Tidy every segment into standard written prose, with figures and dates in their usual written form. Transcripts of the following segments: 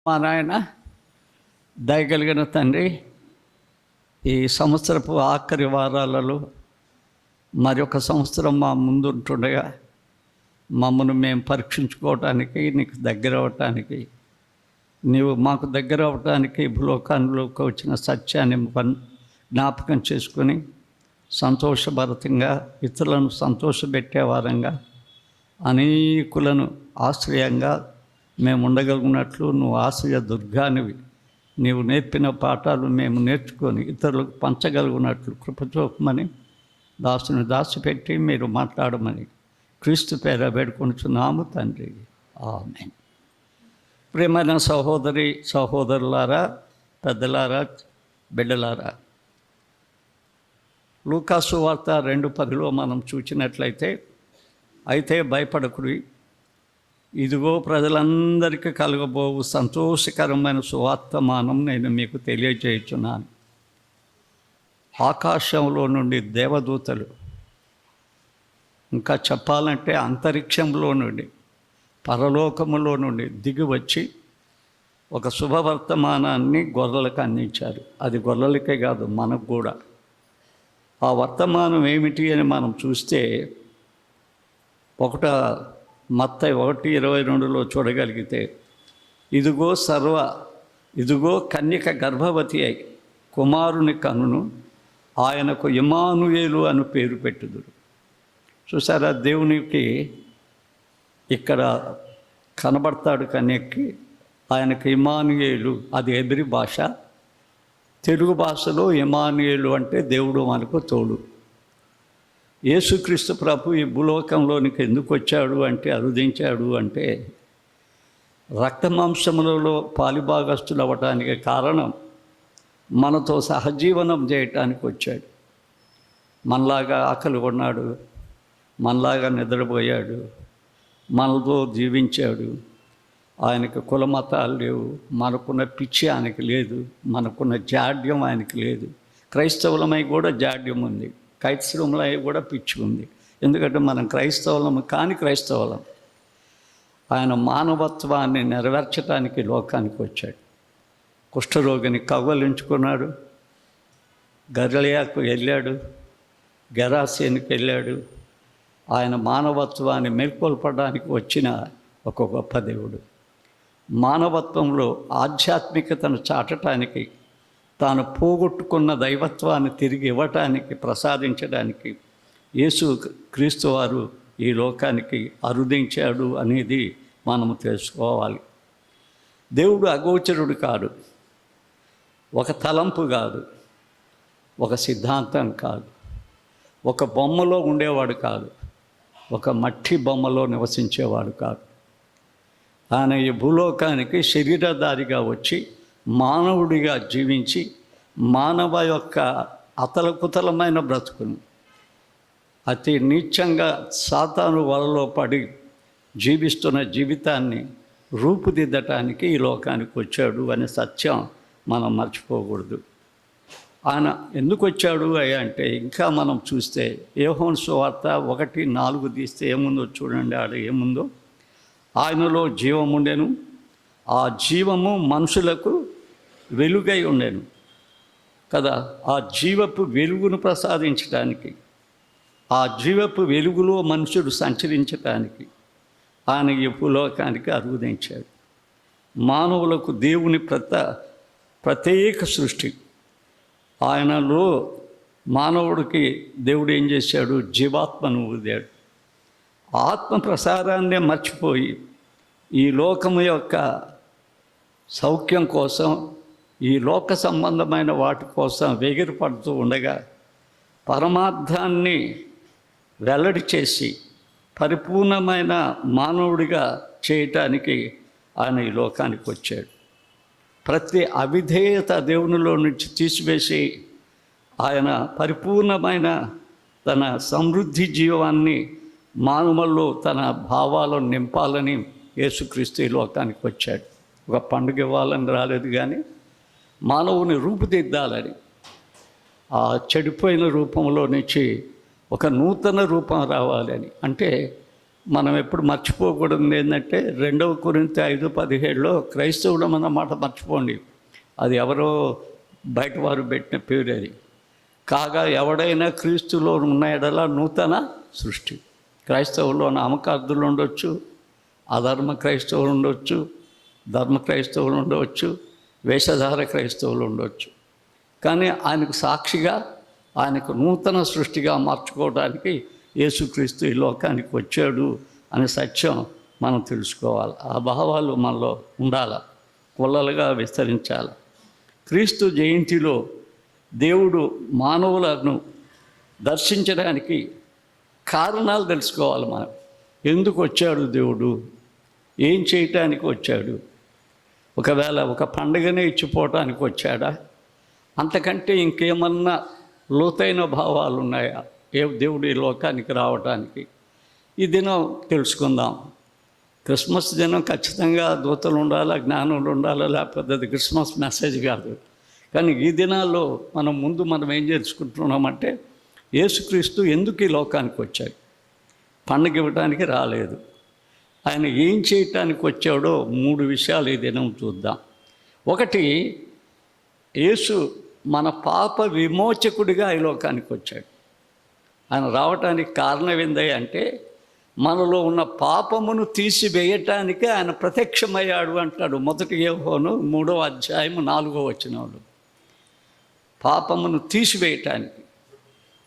మా నాయన దయగలిగిన తండ్రి, ఈ సంవత్సరపు ఆఖరి వారాలలో మరొక సంవత్సరం మా ముందుంటుండగా మమ్మల్ని మేము పరీక్షించుకోవటానికి, నీకు దగ్గర అవ్వటానికి, నీవు మాకు దగ్గర అవ్వటానికి భూలోకంలోకి వచ్చిన సత్యాన్ని జ్ఞాపకం చేసుకొని సంతోషభరితంగా ఇతరులను సంతోషపెట్టే వారంగా అనేకులను ఆశ్రయంగా మేము ఉండగలిగినట్లు నువ్వు ఆశ్రయ దుర్గానివి. నీవు నేర్పిన పాఠాలు మేము నేర్చుకొని ఇతరులకు పంచగలిగినట్లు కృపచూపమని దాసుని దాచిపెట్టి మీరు మాట్లాడమని క్రీస్తు పేర వేడుకొనుచున్నాము తండ్రి, ఆమేన్. ప్రియమైన సహోదరి సహోదరులారా, పెద్దలారా, బిడ్డలారా, లూకాసు వార్త 2:10 మనం చూచినట్లయితే, అయితే భయపడకుడి, ఇదిగో ప్రజలందరికీ కలగబోవు సంతోషకరమైన సువార్తమానం నేను మీకు తెలియజేయుచున్నాను. ఆకాశంలో నుండి దేవదూతలు, ఇంకా చెప్పాలంటే అంతరిక్షంలో నుండి, పరలోకములో నుండి దిగి వచ్చి ఒక శుభవర్తమానాన్ని గొర్రెలకు అందించారు. అది గొర్రెలకే కాదు, మనకు కూడా. ఆ వర్తమానం ఏమిటి అని మనం చూస్తే, మత్తయి 1:22 చూడగలిగితే, ఇదిగో కన్యక గర్భవతి అయి కుమారుని కనును, ఆయనకు ఇమ్మానుయేలు అని పేరు పెట్టుదురు. చూసారా, దేవునికి ఇక్కడ కనబడతాడు కన్యకి. ఆయనకు ఇమ్మానుయేలు, అది హెబ్రీ భాష. తెలుగు భాషలో ఇమ్మానుయేలు అంటే దేవుడు మనకు తోడు. యేసుక్రీస్తు ప్రభు ఈ భూలోకంలోనికి ఎందుకు వచ్చాడు అంటే, అరుదించాడు అంటే, రక్తమాంసములలో పాలిభాగస్తులు అవ్వటానికి కారణం మనతో సహజీవనం చేయటానికి వచ్చాడు. మనలాగా ఆకలి కొన్నాడు, మనలాగా నిద్రపోయాడు, మనతో జీవించాడు. ఆయనకు కులమతాలు లేవు, మనకున్న పిచ్చి ఆయనకి లేదు, మనకున్న జాడ్యం ఆయనకి లేదు. క్రైస్తవులమై కూడా జాడ్యం ఉంది, క్రైస్తవులమై కూడా పిచ్చి ఉంది. ఎందుకంటే మనం క్రైస్తవులం. ఆయన మానవత్వాన్ని నెరవేర్చడానికి లోకానికి వచ్చాడు. కుష్ఠరోగిని కవ్వలించుకున్నాడు, గలిలయకు వెళ్ళాడు, గెరాసేనుకి వెళ్ళాడు. ఆయన మానవత్వాన్ని మేల్కొల్పడానికి వచ్చిన ఒక గొప్ప దేవుడు. మానవత్వంలో ఆధ్యాత్మికతను చాటడానికి, తాను పోగొట్టుకున్న దైవత్వాన్ని తిరిగి ఇవ్వటానికి, ప్రసాదించడానికి యేసు క్రీస్తు వారు ఈ లోకానికి అరుదించాడు అనేది మనము తెలుసుకోవాలి. దేవుడు అగోచరుడు కాదు, ఒక తలంపు కాదు, ఒక సిద్ధాంతం కాదు, ఒక బొమ్మలో ఉండేవాడు కాదు, ఒక మట్టి బొమ్మలో నివసించేవాడు కాదు. ఆయన ఈ భూలోకానికి శరీరధారిగా వచ్చి మానవుడిగా జీవించి మానవ యొక్క అతలకుతలమైన బ్రతుకును, అతి నీచంగా సాతాను వలలో పడి జీవిస్తున్న జీవితాన్ని రూపుదిద్దటానికి ఈ లోకానికి వచ్చాడు అనే సత్యం మనం మర్చిపోకూడదు. ఆయన ఎందుకు వచ్చాడు అంటే, ఇంకా మనం చూస్తే యోహాను సువార్త 1:4 తీస్తే ఏముందో చూడండి. ఆడ ఏముందో, ఆయనలో జీవం ఉండెను, ఆ జీవము మనుషులకు వెలుగై ఉండెను కదా. ఆ జీవపు వెలుగును ప్రసాదించడానికి, ఆ జీవపు వెలుగులో మనుషుడు సంచరించటానికి ఆయన ఈ భూలోకానికి అరుదించాడు. మానవులకు దేవుని ప్రత్యేక సృష్టి. ఆయనలో మానవుడికి దేవుడు ఏం చేశాడు? జీవాత్మను ఊదాడు. ఆత్మ ప్రసారాన్నే మర్చిపోయి ఈ లోకము యొక్క సౌఖ్యం కోసం, ఈ లోక సంబంధమైన వాటి కోసం వేగిరపడుతూ ఉండగా, పరమార్థాన్ని వెల్లడి చేసి పరిపూర్ణమైన మానవుడిగా చేయటానికి ఆయన ఈ లోకానికి వచ్చాడు. ప్రతి అవిధేయత దేవునిలో నుంచి తీసివేసి ఆయన పరిపూర్ణమైన తన సమృద్ధి జీవాన్ని మానవుల్లో తన భావాలను నింపాలని యేసుక్రీస్తు ఈ లోకానికి వచ్చాడు. ఒక పండుగ ఇవ్వాలని రాలేదు, కానీ మానవుని రూపుదిద్దాలని, ఆ చెడిపోయిన రూపంలో నుంచి ఒక నూతన రూపం రావాలని. అంటే మనం ఎప్పుడు మర్చిపోకూడదు ఏంటంటే 2 కొరింథీ 5:17లో క్రైస్తవుడు అన్నమాట మర్చిపోండి. అది ఎవరో బయట వారు పెట్టిన పేరు అది. కాగా ఎవడైనా క్రీస్తులో ఉన్న ఎడల నూతన సృష్టి. క్రైస్తవుల్లో నామకార్థులు ఉండొచ్చు, అధర్మ క్రైస్తవులు ఉండొచ్చు, ధర్మ క్రైస్తవులు ఉండవచ్చు, వేషధార క్రైస్తవులు ఉండొచ్చు. కానీ ఆయనకు సాక్షిగా, ఆయనకు నూతన సృష్టిగా మార్చుకోవడానికి యేసుక్రీస్తు ఈ లోకానికి వచ్చాడు అనే సత్యం మనం తెలుసుకోవాలి. ఆ భావాలు మనలో ఉండాలి, కొల్లలుగా విస్తరించాలి. క్రీస్తు జయంతిలో దేవుడు మానవులను దర్శించడానికి కారణాలు తెలుసుకోవాలి మనం. ఎందుకు వచ్చాడు దేవుడు, ఏం చేయటానికి వచ్చాడు? ఒకవేళ ఒక పండుగనే ఇచ్చిపోవటానికి వచ్చాడా? అంతకంటే ఇంకేమన్నా లోతైన భావాలు ఉన్నాయా దేవుడు ఈ లోకానికి రావటానికి? ఈ దినం తెలుసుకుందాం. క్రిస్మస్ దినం ఖచ్చితంగా దూతలు ఉండాలా, జ్ఞానులు ఉండాలా, లేకపోతే అది క్రిస్మస్ మెసేజ్ కాదు. కానీ ఈ దినాల్లో మనం ఏం తెలుసుకుంటున్నామంటే యేసుక్రీస్తు ఎందుకు ఈ లోకానికి వచ్చాడు? పండుగ ఇవ్వటానికి రాలేదు. ఆయన ఏం చేయటానికి వచ్చాడో 3 విషయాలు ఈ దినం చూద్దాం. ఒకటి, యేసు మన పాప విమోచకుడిగా ఈ లోకానికి వచ్చాడు. ఆయన రావటానికి కారణం ఏంటంటే మనలో ఉన్న పాపమును తీసివేయటానికి ఆయన ప్రత్యక్షమయ్యాడు అంటాడు 1 యోహాను 3:4 పాపమును తీసివేయటానికి.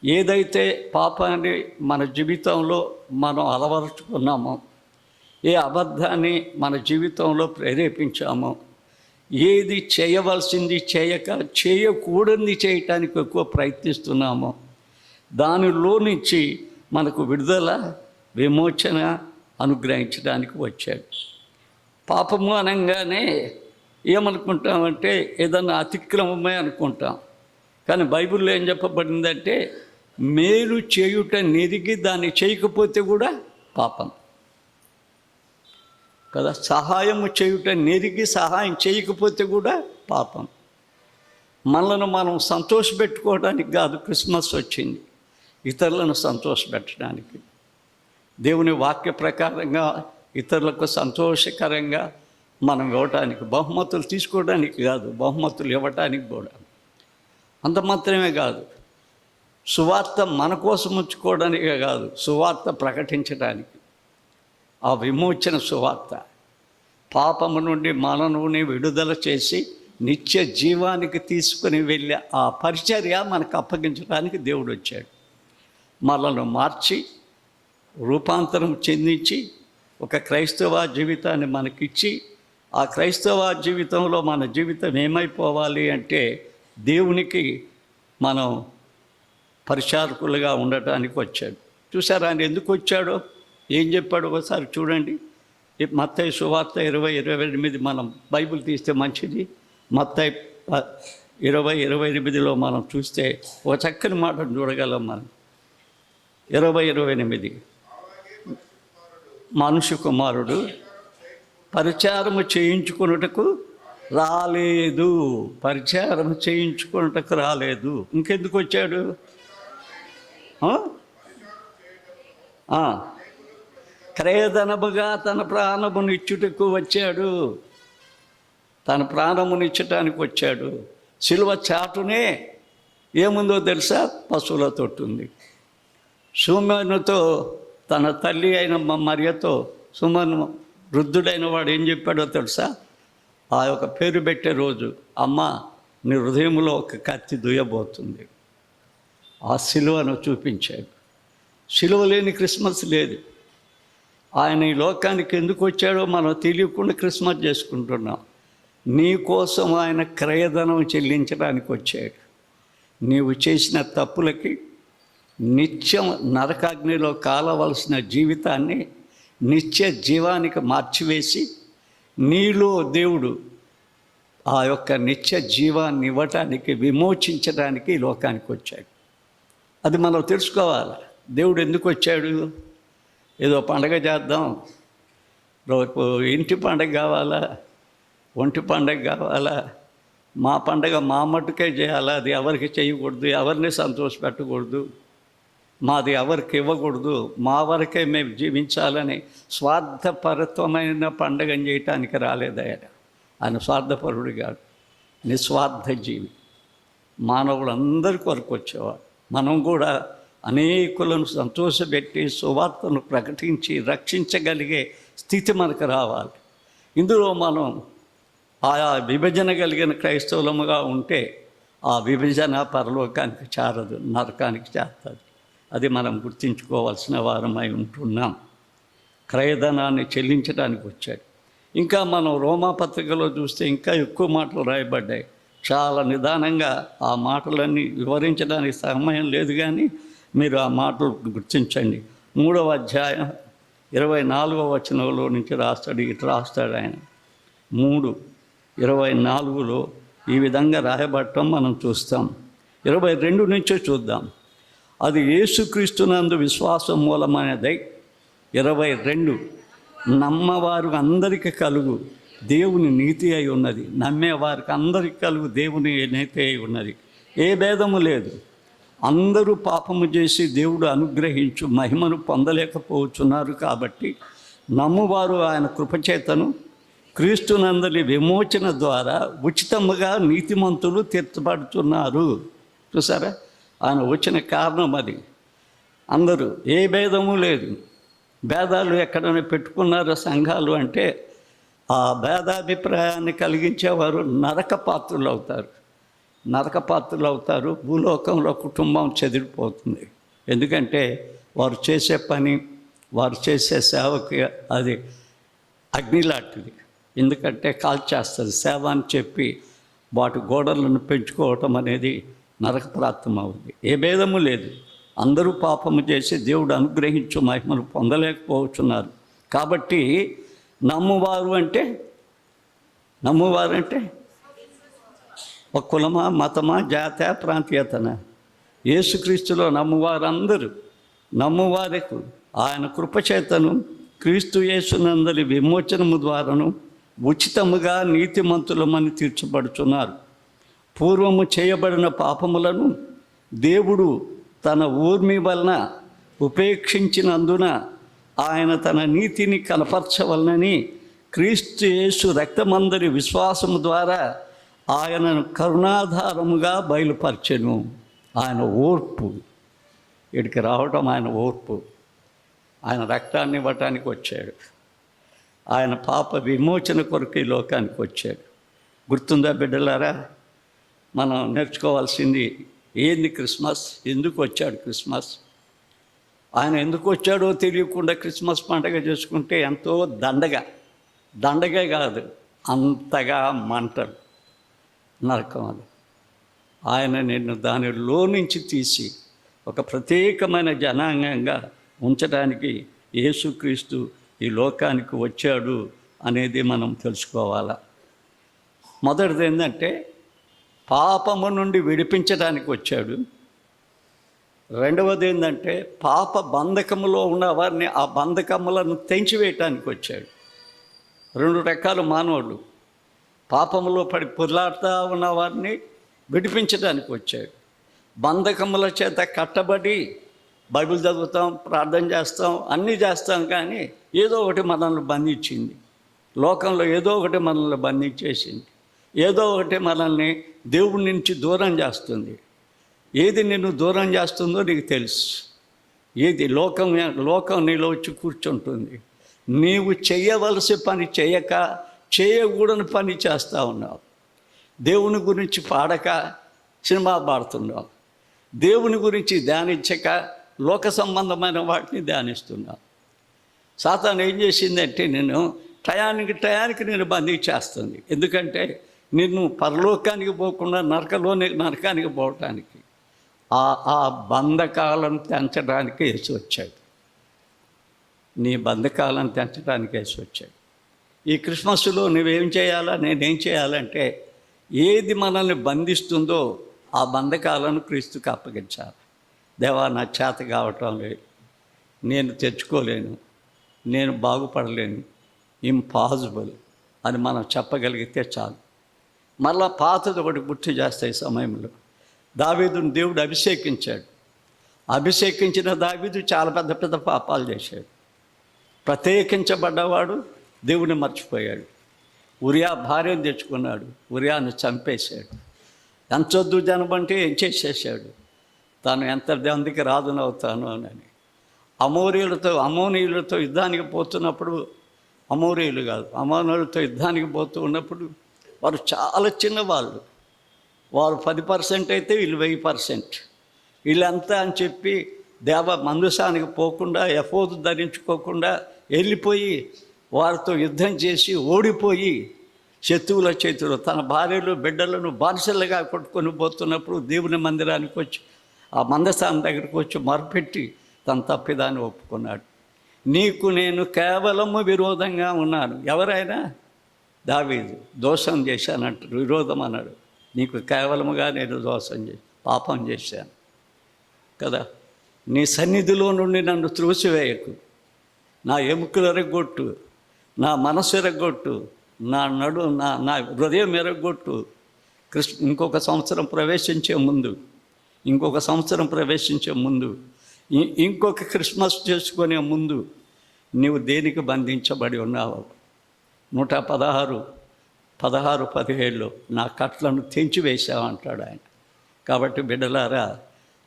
ఏదైతే పాపాన్ని మన జీవితంలో మనం అలవరుచుకున్నామో, ఏ అబద్ధాన్ని మన జీవితంలో ప్రేరేపించామో, ఏది చేయవలసింది చేయక చేయకూడనిది చేయటానికి ఎక్కువ ప్రయత్నిస్తున్నామో, దానిలో నుంచి మనకు విడుదల, విమోచన అనుగ్రహించడానికి వచ్చాడు. పాపము అనగానే ఏమనుకుంటామంటే ఏదన్నా అతిక్రమమే అనుకుంటాం. కానీ బైబిల్లో ఏం చెప్పబడిందంటే మేలు చేయుట నెరిగి దాన్ని చేయకపోతే కూడా పాపం కదా. సహాయము చేయుట నెరిగి సహాయం చేయకపోతే కూడా పాపం. మనలను మనం సంతోషపెట్టుకోవడానికి కాదు క్రిస్మస్ వచ్చింది, ఇతరులను సంతోషపెట్టడానికి. దేవుని వాక్య ప్రకారంగా ఇతరులకు సంతోషకరంగా మనం ఇవ్వటానికి, బహుమతులు తీసుకోవడానికి కాదు, బహుమతులు ఇవ్వటానికి కూడా. అంత మాత్రమే కాదు, సువార్త మన కోసం ఉంచుకోవడానికే కాదు, సువార్త ప్రకటించడానికి. ఆ విమోచన సువార్త పాపము నుండి మననుని విడుదల చేసి నిత్య జీవానికి తీసుకుని వెళ్ళే ఆ పరిచర్య మనకు అప్పగించడానికి దేవుడు వచ్చాడు. మనల్ని మార్చి రూపాంతరం చెందించి ఒక క్రైస్తవ జీవితాన్ని మనకిచ్చి, ఆ క్రైస్తవ జీవితంలో మన జీవితం ఏమైపోవాలి అంటే దేవునికి మనం పరిచారకులుగా ఉండటానికి వచ్చాడు. చూసారా ఆయన ఎందుకు వచ్చాడో, ఏం చెప్పాడు ఒకసారి చూడండి. మత్తయి సువార్త 20:28 మనం బైబిల్ తీస్తే మంచిది. మత్తయి 20:28లో మనం చూస్తే ఒక చక్కని మాటను చూడగలం మనం. 20:28 మనుష్య కుమారుడు పరిచారము చేయించుకొనుటకు రాలేదు, పరిచారం చేయించుకొనుటకు రాలేదు. ఇంకెందుకు వచ్చాడు? క్రయధనముగా తన ప్రాణమునిచ్చుటకు వచ్చాడు. తన ప్రాణమునిచ్చటానికి వచ్చాడు. సిలువ చాటునే ఏముందో తెలుసా? పశువుల తొట్టుంది. సుమనుతో తన తల్లి అయిన మరియతో సుమను వృద్ధుడైన వాడు ఏం చెప్పాడో తెలుసా? ఆ యొక్క పేరు పెట్టే రోజు, అమ్మ నీ హృదయంలో ఒక కత్తి దుయ్యబోతుంది. ఆ సిలువను చూపించాడు. సిలువ లేని క్రిస్మస్ లేదు. ఆయన ఈ లోకానికి ఎందుకు వచ్చాడో మనం తెలియకుండా క్రిస్మస్ చేసుకుంటున్నాం. నీ కోసం ఆయన క్రయధనం చెల్లించడానికి వచ్చాడు. నీవు చేసిన తప్పులకి నిత్యం నరకాగ్నిలో కాలవలసిన జీవితాన్ని నిత్య జీవానికి మార్చివేసి నీలో దేవుడు ఆ యొక్క నిత్య జీవాన్ని ఇవ్వటానికి, విమోచించడానికి ఈ లోకానికి వచ్చాడు. అది మనం తెలుసుకోవాలి. దేవుడు ఎందుకు వచ్చాడు? ఏదో పండగ చేద్దాం, ఇంటి పండగ కావాలా, ఒంటి పండగ కావాలా, మా పండగ మా మట్టుకే చేయాలా, అది ఎవరికి చేయకూడదు, ఎవరిని సంతోషపెట్టకూడదు. మాది ఎవరికి ఇవ్వకూడదు, మా వరకే మేము జీవించాలని స్వార్థపరత్వమైన పండగను చేయటానికి రాలేదయ్యాడు. ఆయన స్వార్థపరుడు కాదు, నిస్వార్థ జీవి. మానవులందరి కొరకు వచ్చేవాడు. మనం కూడా అనేకులను సంతోషపెట్టి సువార్తను ప్రకటించి రక్షించగలిగే స్థితి మనకు రావాలి. ఇందులో మనం ఆయా విభజన కలిగిన క్రైస్తవులముగా ఉంటే ఆ విభజన పరలోకానికి చేరదు, నరకానికి చేరుతుంది. అది మనం గుర్తించుకోవాల్సిన వారమై ఉంటున్నాం. క్రయధనాన్ని చెల్లించడానికి వచ్చాడు. ఇంకా మనం రోమాపత్రికలో చూస్తే ఇంకా ఎక్కువ మాటలు రాయబడ్డాయి. చాలా నిదానంగా ఆ మాటలన్నీ వివరించడానికి సమయం లేదు, కానీ మీరు ఆ మాటలు గుర్తించండి. 3వ అధ్యాయం 24వ వచనంలో నుంచి రాస్తాడు ఆయన. 3:24లో ఈ విధంగా రాయబడటం మనం చూస్తాం. 22 నుంచే చూద్దాం. అది యేసుక్రీస్తునందు విశ్వాసం మూలమైనదై 22 నమ్మవారు అందరికీ కలుగు దేవుని నీతి అయి ఉన్నది. నమ్మేవారికి అందరికీ కలుగు దేవుని నీతి అయి ఉన్నది. ఏ భేదము లేదు. అందరూ పాపము చేసి దేవుడు అనుగ్రహించు మహిమను పొందలేకపోతున్నారు. కాబట్టి నమ్మువారు ఆయన కృపచేతను క్రీస్తునందలి విమోచన ద్వారా ఉచితముగా నీతిమంతులు తీర్చబడుతున్నారు. చూసారా, ఆయన వచ్చిన కారణం అది. అందరూ, ఏ భేదము లేదు. భేదాలు ఎక్కడైనా పెట్టుకున్నారో సంఘాలు అంటే ఆ భేదాభిప్రాయాన్ని కలిగించేవారు నరకపాత్రులు అవుతారు. భూలోకంలో కుటుంబం చెదిరిపోతుంది. ఎందుకంటే వారు చేసే పని, వారు చేసే సేవకి అది అగ్నిలాంటిది. ఎందుకంటే కాల్చేస్తుంది. సేవ అని చెప్పి వాటి గోడలను పెంచుకోవటం అనేది నరకప్రాప్తం అవుతుంది. ఏ భేదము లేదు. అందరూ పాపము చేసి దేవుడు అనుగ్రహించు మహిమను పొందలేకపోతున్నారు. కాబట్టి నమ్మువారు అంటే ఒక కులమా, మతమా, జాత, ప్రాంతీయతన? యేసుక్రీస్తులో నమ్మువారందరూ, నమ్మువారికి ఆయన కృపచేతను క్రీస్తు యేసునందలి విమోచనము ద్వారాను ఉచితముగా నీతిమంతులమని తీర్చబడుచున్నారు. పూర్వము చేయబడిన పాపములను దేవుడు తన ఊర్మి వలన ఉపేక్షించినందున ఆయన తన నీతిని కనపరచవలనని క్రీస్తు యేసు రక్తమందరి విశ్వాసము ద్వారా ఆయనను కరుణాధారముగా బయలుపరచెను. ఆయన ఓర్పు, ఇక్కడికి రావటం ఆయన ఓర్పు. ఆయన రక్తాన్ని ఇవ్వటానికి వచ్చాడు. ఆయన పాప విమోచన కొరకు ఈ లోకానికి వచ్చాడు. గుర్తుందా బిడ్డలారా? మనం నేర్చుకోవాల్సింది ఏంది క్రిస్మస్? ఎందుకు వచ్చాడు క్రిస్మస్? ఆయన ఎందుకు వచ్చాడో తెలియకుండా క్రిస్మస్ పండుగ చేసుకుంటే ఎంతో దండగే కాదు, అంతగా మంటలు, నరకం. అది ఆయన నిన్ను దానిలో నుంచి తీసి ఒక ప్రత్యేకమైన జనాంగంగా ఉంచడానికి యేసుక్రీస్తు ఈ లోకానికి వచ్చాడు అనేది మనం తెలుసుకోవాలా. మొదటిది ఏంటంటే పాపము నుండి విడిపించడానికి వచ్చాడు. రెండవది ఏంటంటే పాప బంధకములో ఉన్న వారిని ఆ బంధకములను తెంచివేయటానికి వచ్చాడు. 2 రకాల మానవులు. పాపములో పడి పొర్లాడుతూ ఉన్న వారిని విడిపించడానికి వచ్చాడు. బంధకముల చేత కట్టబడి బైబిల్ చదువుతాం, ప్రార్థన చేస్తాం, అన్నీ చేస్తాం, కానీ ఏదో ఒకటి మనల్ని బంధించింది. లోకంలో ఏదో ఒకటి మనల్ని బంధించేసింది. ఏదో ఒకటి మనల్ని దేవుడి నుంచి దూరం చేస్తుంది. ఏది నిన్ను దూరం చేస్తుందో నీకు తెలుసు. ఏది లోకం నీలో వచ్చి కూర్చుంటుంది. నీవు చేయవలసి పని చేయక చేయకూడని పని చేస్తూ ఉన్నావు. దేవుని గురించి పాడక సినిమా పాడుతున్నావు. దేవుని గురించి ధ్యానించక లోక సంబంధమైన వాటిని ధ్యానిస్తున్నావు. సాతాను ఏం చేసిందంటే నేను టయానికి నేను బంధించేస్తుంది. ఎందుకంటే నిన్ను పరలోకానికి పోకుండా నరకానికి పోవటానికి ఆ బంధకాలను తెంచడానికి వేసి వచ్చాడు. నీ బంధకాలను తెంచడానికి వేసి వచ్చాడు. ఈ క్రిస్మస్లో నువ్వేం చేయాలా, నేనేం చేయాలంటే ఏది మనల్ని బంధిస్తుందో ఆ బంధకాలను క్రీస్తుకి అప్పగించాలి. దేవా, నా చేత కావటం లేదు, నేను తెచ్చుకోలేను, నేను బాగుపడలేను, ఇంపాసిబుల్ అని మనం చెప్పగలిగితే చాలు. మళ్ళా పాతది ఒకటి గుర్తు చేస్తాయి. సమయంలో దావీదును దేవుడు అభిషేకించాడు. అభిషేకించిన దావీదు చాలా పెద్ద పెద్ద పాపాలు చేశాడు. ప్రత్యేకించబడ్డవాడు దేవుని మర్చిపోయాడు. ఉరియా భార్యను తెచ్చుకున్నాడు, ఉరియాను చంపేశాడు. ఎంచొద్దు జనం అంటే ఏం చేసేసాడు, తాను ఎంత మందికి రాజునవుతాను అని. అమోనీయులతో యుద్ధానికి పోతున్నప్పుడు, అమోరీయులు కాదు, అమోనీయులతో యుద్ధానికి పోతూ ఉన్నప్పుడు వారు చాలా చిన్నవాళ్ళు. వారు 10% అయితే వీళ్ళు 1000%. వీళ్ళంతా అని చెప్పి మందసానికి పోకుండా, ఎఫోదు ధరించుకోకుండా వెళ్ళిపోయి వారితో యుద్ధం చేసి ఓడిపోయి శత్రువుల చేతిలో తన భార్యలు బిడ్డలను బానిసలుగా కొట్టుకొని పోతున్నప్పుడు దేవుని మందిరానికి వచ్చి, ఆ మందస్థానం దగ్గరికి వచ్చి మొరపెట్టి తన తప్పిదాన్ని ఒప్పుకున్నాడు. నీకు నేను కేవలము విరోధంగా ఉన్నాను. ఎవరైనా దావీదు దోషం చేశానంటారు, విరోధం అన్నాడు. నీకు కేవలముగా నేను పాపం చేశాను కదా. నీ సన్నిధిలో నుండి నన్ను త్రోసివేయకు. నా ఎముకలు ఎరగొట్టు, నా మనసు ఎరగొట్టు, నా హృదయం ఎరగొట్టు. ఇంకొక సంవత్సరం ప్రవేశించే ముందు ఇంకొక క్రిస్మస్ చేసుకునే ముందు నీవు దేనికి బంధించబడి ఉన్నావు? 116:17 నా కట్లను తెంచివేశావు అంటాడు ఆయన. కాబట్టి బిడ్డలారా,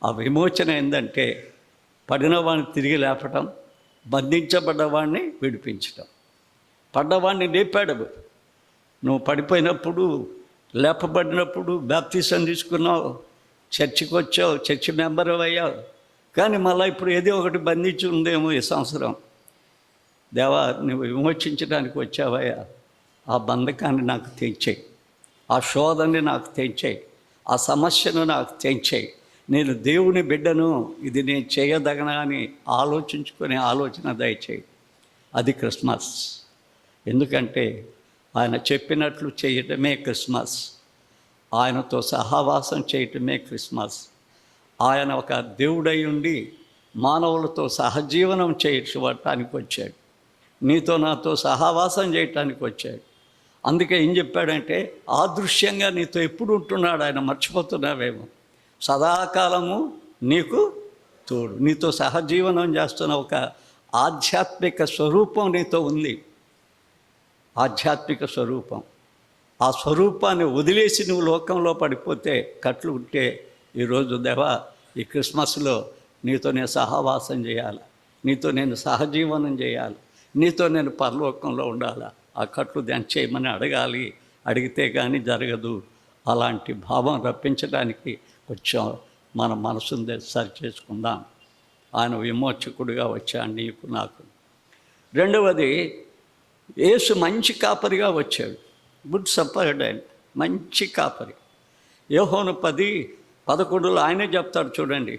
ఆ విమోచన ఏంటంటే పడినవాడిని తిరిగి లేపటం, బంధించబడ్డవాడిని విడిపించటం. పడ్డవాడిని లేపాడు. నువ్వు పడిపోయినప్పుడు, లేపబడినప్పుడు బాప్తిసం తీసుకున్నావు, చర్చికి వచ్చావు, చర్చి మెంబర్ అయ్యావు. కానీ మళ్ళీ ఇప్పుడు ఏదో ఒకటి బంధించి ఉందేమో ఈ సంవత్సరం. దేవా, నువ్వు విమోచించడానికి వచ్చావయ్యా, ఆ బంధకాన్ని నాకు తెంచేయి, ఆ శోధనని నాకు తెంచేయి, ఆ సమస్యను నాకు తెంచేయి. నేను దేవుని బిడ్డను, ఇది నేను చేయదగనా అని ఆలోచించుకునే ఆలోచన దయచేయి. అది క్రిస్మస్. ఎందుకంటే ఆయన చెప్పినట్లు చేయటమే క్రిస్మస్. ఆయనతో సహవాసం చేయటమే క్రిస్మస్. ఆయన ఒక దేవుడై ఉండి మానవులతో సహజీవనం చేయటానికి వచ్చాడు. నీతో నాతో సహవాసం చేయటానికి వచ్చాడు. అందుకే ఏం చెప్పాడంటే, ఆదృశ్యంగా నీతో ఎప్పుడు ఉంటున్నాడు ఆయన, మర్చిపోతున్నావేమో. సదాకాలము నీకు తోడు, నీతో సహజీవనం చేస్తున్న ఒక ఆధ్యాత్మిక స్వరూపం నీతో ఉంది. ఆధ్యాత్మిక స్వరూపం. ఆ స్వరూపాన్ని వదిలేసి నువ్వు లోకంలో పడిపోతే, కట్లు ఉంటే, ఈరోజు దేవా, ఈ క్రిస్మస్లో నీతో నేను సహవాసం చేయాలి, నీతో నేను సహజీవనం చేయాలి, నీతో నేను పరలోకంలో ఉండాలా, ఆ కట్లు దాన్ని చేయమని అడగాలి. అడిగితే కానీ జరగదు. అలాంటి భావం రప్పించడానికి కొంచెం మన మనసుని సరి చేసుకుందాం. ఆయన విమోచకుడిగా వచ్చాడు నీకు నాకు. రెండవది, యేసు మంచి కాపరిగా వచ్చాడు. గుడ్ షెపర్డ్ అండ్ మంచి కాపరి. యోహాను 10:11 ఆయనే చెప్తాడు చూడండి.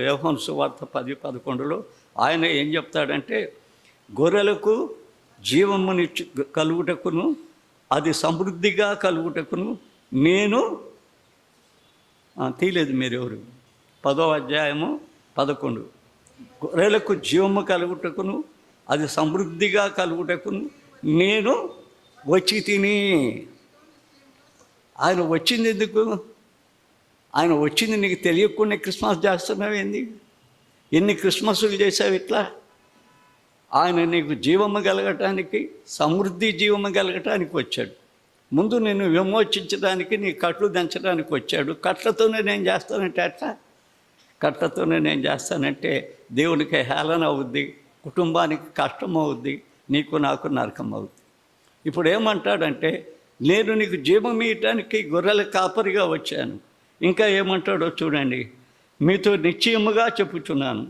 యోహాను సువార్త 10:11 ఆయన ఏం చెప్తాడంటే, గొర్రెలకు జీవముని కలుగుటకును అది సమృద్ధిగా కలుగుటకును నేను తీయలేదు మీరు ఎవరు 10:11 గొర్రెలకు జీవము కలుగుటకును అది సమృద్ధిగా కలుగుటకును నేను వచ్చి తిని. ఆయన వచ్చింది ఎందుకు? ఆయన వచ్చింది నీకు తెలియకుండా క్రిస్మస్ చేస్తున్నావు ఏంది? ఎన్ని క్రిస్మస్లు చేసావు ఇట్లా? ఆయన నీకు జీవము కలగటానికి, సమృద్ధి జీవము కలగటానికి వచ్చాడు. ముందు నేను విమోచించడానికి, నీ కట్లు దంచడానికి వచ్చాడు. కట్లతోనే నేను చేస్తానంటే అట్లా? కట్లతోనే నేను చేస్తానంటే దేవునికి హేళన అవుద్ది, కుటుంబానికి కష్టం అవుద్ది, నీకు నాకు నరకం అవుద్ది. ఇప్పుడు ఏమంటాడంటే, నేను నీకు జీవం ఇవ్వటానికి గొర్రెల కాపరిగా వచ్చాను. ఇంకా ఏమంటాడో చూడండి. మీతో నిశ్చయముగా చెప్పుచున్నాను,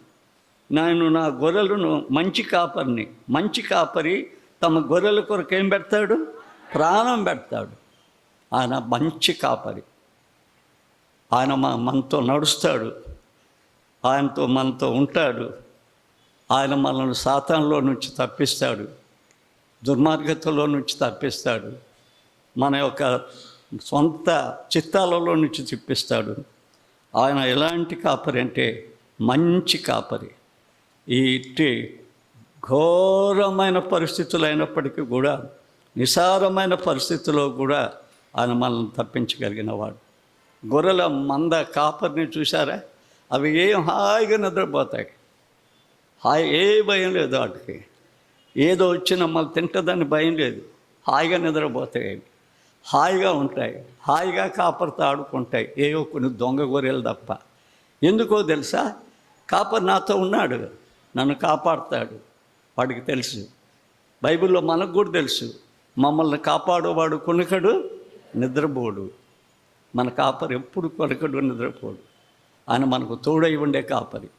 నేను నా గొర్రెలను మంచి కాపరిని. మంచి కాపరి తమ గొర్రెల కొరకు ఏం పెడతాడు? ప్రాణం పెడతాడు. ఆయన మంచి కాపరి. ఆయన మనతో నడుస్తాడు, ఆయనతో మనతో ఉంటాడు. ఆయన మనల్ని సాతానులో నుంచి తప్పిస్తాడు, దుర్మార్గతలో నుంచి తప్పిస్తాడు, మన యొక్క సొంత చిత్తాలలో నుంచి తిప్పిస్తాడు. ఆయన ఎలాంటి కాపరి అంటే మంచి కాపరి. ఇట్టి ఘోరమైన పరిస్థితులు అయినప్పటికీ కూడా, నిసారమైన పరిస్థితుల్లో కూడా ఆయన మనల్ని తప్పించగలిగిన వాడు. గొర్రెల మంద కాపరిని చూసారా? అవి ఏం హాయిగా నిద్రపోతాయి. ఏ భయం లేదు వాటికి. ఏదో వచ్చినా మళ్ళీ తింటుందని భయం లేదు. హాయిగా నిద్రపోతాయి, హాయిగా ఉంటాయి, హాయిగా కాపరితో ఆడుకుంటాయి. ఏవో కొన్ని దొంగ గొర్రెలు తప్ప. ఎందుకో తెలుసా? కాపరి నాతో ఉన్నాడు, నన్ను కాపాడుతాడు. వాడికి తెలుసు. బైబిల్లో మనకు కూడా తెలుసు, మమ్మల్ని కాపాడేవాడు కొనకడు, నిద్రపోడు. మన కాపరి ఎప్పుడు కొనకడు, నిద్రపోడు. ఆయన మనకు తోడై ఉండే కాపరి.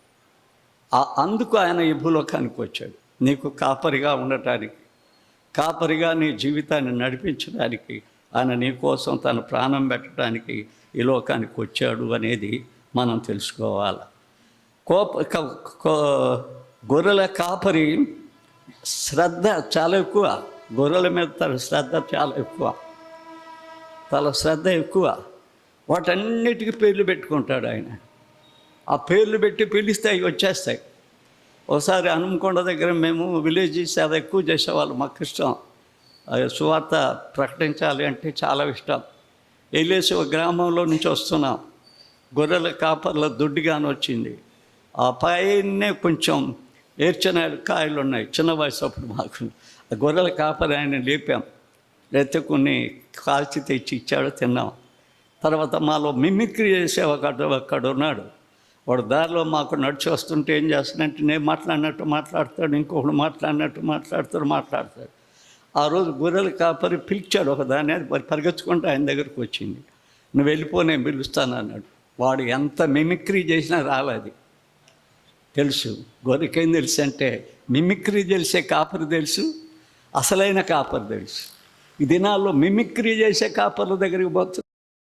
అందుకు ఆయన ఈ భూలోకానికి వచ్చాడు, నీకు కాపరిగా ఉండటానికి, కాపరిగా నీ జీవితాన్ని నడిపించడానికి. ఆయన నీ కోసం తన ప్రాణం పెట్టడానికి ఈ లోకానికి వచ్చాడు అనేది మనం తెలుసుకోవాలి. గొర్రెల కాపరి శ్రద్ధ చాలా ఎక్కువ. గొర్రెల మీద తన శ్రద్ధ చాలా ఎక్కువ, తన శ్రద్ధ ఎక్కువ. వాటన్నిటికీ పేర్లు పెట్టుకుంటాడు ఆయన. ఆ పేర్లు పెట్టి పిలిస్తే అవి వచ్చేస్తాయి. ఒకసారి హనుమకొండ దగ్గర మేము విలేజ్ అది ఎక్కువ చేసేవాళ్ళు. మాకు ఇష్టం, సువార్త ప్రకటించాలి అంటే చాలా ఇష్టం. వెళ్ళేసి ఒక గ్రామంలో నుంచి వస్తున్నాం, గొర్రెల కాపర్ల దొడ్డిగాని వచ్చింది. ఆ పైనే కొంచెం ఏర్చనాయలు కాయలు ఉన్నాయి, చిన్న వయసు అప్పుడు మాకు. ఆ గొర్రెల కాపరి ఆయన లేపాం, లేకపోతే కొన్ని కాల్చి తెచ్చి ఇచ్చాడు, తిన్నాం. తర్వాత మాలో మిమిక్రీ చేసే అక్కడ ఉన్నాడు. వాడు దారిలో మాకు నడిచి వస్తుంటే ఏం చేస్తాడంటే, నేను మాట్లాడినట్టు మాట్లాడతాడు, ఇంకొకడు మాట్లాడినట్టు మాట్లాడతాడు. ఆ రోజు గొర్రెల కాపరి పిలిచాడు ఒక దాన్ని, అది పరిగెత్తుకుంటూ ఆయన దగ్గరికి వచ్చింది. నువ్వు వెళ్ళిపో, నేను పిలుస్తాను అన్నాడు. వాడు ఎంత మిమిక్రీ చేసినా రాలేదు. తెలుసు గొర్రెకేం తెలుసు అంటే, మిమిక్రీ తెలిసే కాపరి తెలుసు, అసలైన కాపరి తెలుసు. ఈ దినాల్లో మిమిక్రీ చేసే కాపర్ల దగ్గరికి పోతుంది.